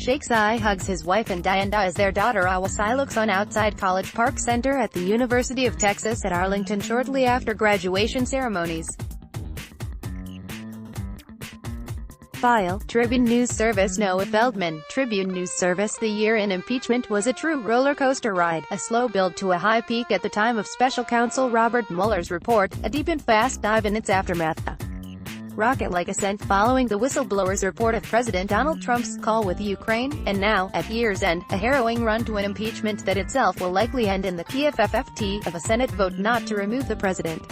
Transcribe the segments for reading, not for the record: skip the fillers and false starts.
Cheikh Sy hugs his wife Ndeye Ndaw as their daughter Awa Sy looks on outside College Park Center at the University of Texas at Arlington shortly after graduation ceremonies. File, Tribune News Service. Noah Feldman, Tribune News Service. The year in impeachment was a true roller coaster ride, a slow build to a high peak at the time of special counsel Robert Mueller's report, a deep and fast dive in its aftermath, a rocket-like ascent following the whistleblower's report of President Donald Trump's call with Ukraine, and now, at year's end, a harrowing run to an impeachment that itself will likely end in the PFFT of a Senate vote not to remove the president.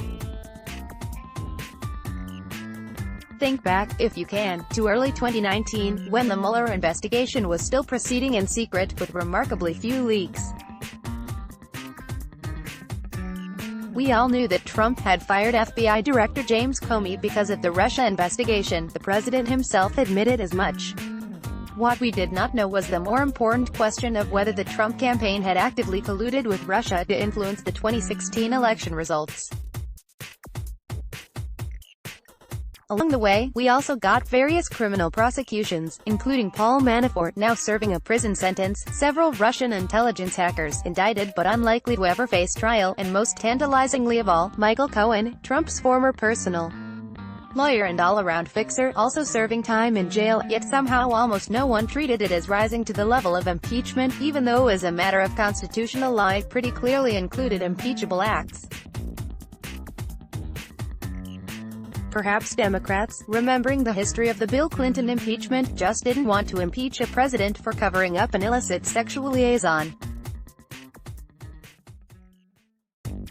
Think back, if you can, to early 2019, when the Mueller investigation was still proceeding in secret, with remarkably few leaks. We all knew that Trump had fired FBI Director James Comey because of the Russia investigation. The president himself admitted as much. What we did not know was the more important question of whether the Trump campaign had actively colluded with Russia to influence the 2016 election results. Along the way, we also got various criminal prosecutions, including Paul Manafort, now serving a prison sentence, several Russian intelligence hackers, indicted but unlikely to ever face trial, and most tantalizingly of all, Michael Cohen, Trump's former personal lawyer and all-around fixer, also serving time in jail, yet somehow almost no one treated it as rising to the level of impeachment, even though as a matter of constitutional law it pretty clearly included impeachable acts. Perhaps Democrats, remembering the history of the Bill Clinton impeachment, just didn't want to impeach a president for covering up an illicit sexual liaison.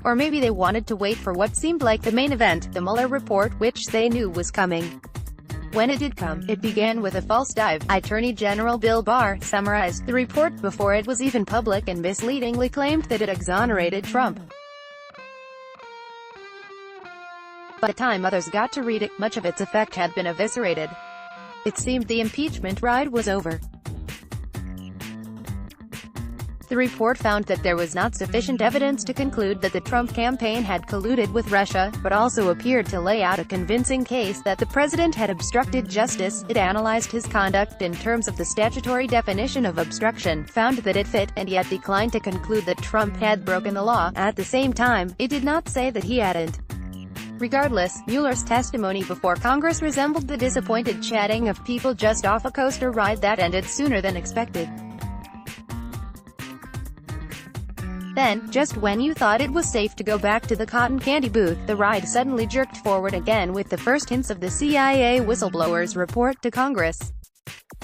Or maybe they wanted to wait for what seemed like the main event, the Mueller report, which they knew was coming. When it did come, it began with a false dive. Attorney General Bill Barr summarized the report before it was even public and misleadingly claimed that it exonerated Trump. By the time others got to read it, much of its effect had been eviscerated. It seemed the impeachment ride was over. The report found that there was not sufficient evidence to conclude that the Trump campaign had colluded with Russia, but also appeared to lay out a convincing case that the president had obstructed justice. It analyzed his conduct in terms of the statutory definition of obstruction, found that it fit, and yet declined to conclude that Trump had broken the law. At the same time, it did not say that he hadn't. Regardless, Mueller's testimony before Congress resembled the disappointed chatting of people just off a coaster ride that ended sooner than expected. Then, just when you thought it was safe to go back to the cotton candy booth, the ride suddenly jerked forward again with the first hints of the CIA whistleblower's report to Congress.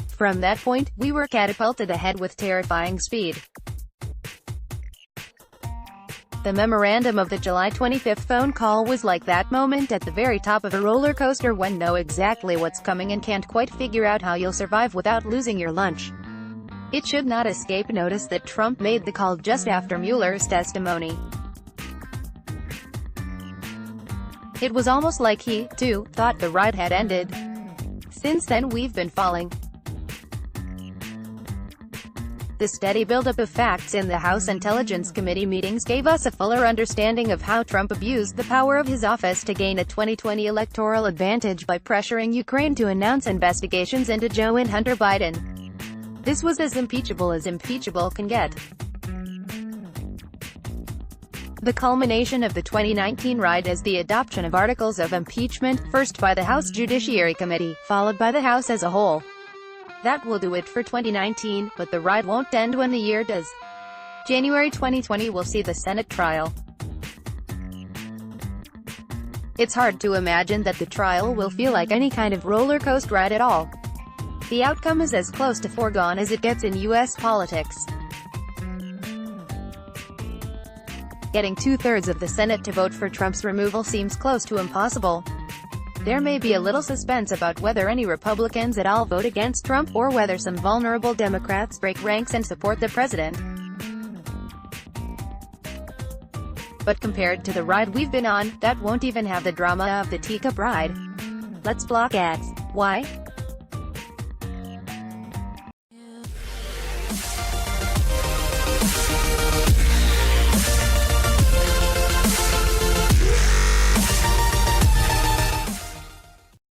From that point, we were catapulted ahead with terrifying speed. The memorandum of the July 25 phone call was like that moment at the very top of a roller coaster when know exactly what's coming and can't quite figure out how you'll survive without losing your lunch. It should not escape notice that Trump made the call just after Mueller's testimony. It was almost like he, too, thought the ride had ended. Since then we've been falling. The steady buildup of facts in the House Intelligence Committee meetings gave us a fuller understanding of how Trump abused the power of his office to gain a 2020 electoral advantage by pressuring Ukraine to announce investigations into Joe and Hunter Biden. This was as impeachable can get. The culmination of the 2019 ride is the adoption of articles of impeachment, first by the House Judiciary Committee, followed by the House as a whole. That will do it for 2019, but the ride won't end when the year does. January 2020 will see the Senate trial. It's hard to imagine that the trial will feel like any kind of roller coaster ride at all. The outcome is as close to foregone as it gets in U.S. politics. Getting 2/3 of the Senate to vote for Trump's removal seems close to impossible. There may be a little suspense about whether any Republicans at all vote against Trump, or whether some vulnerable Democrats break ranks and support the president. But compared to the ride we've been on, that won't even have the drama of the teacup ride. Let's block ads. Why?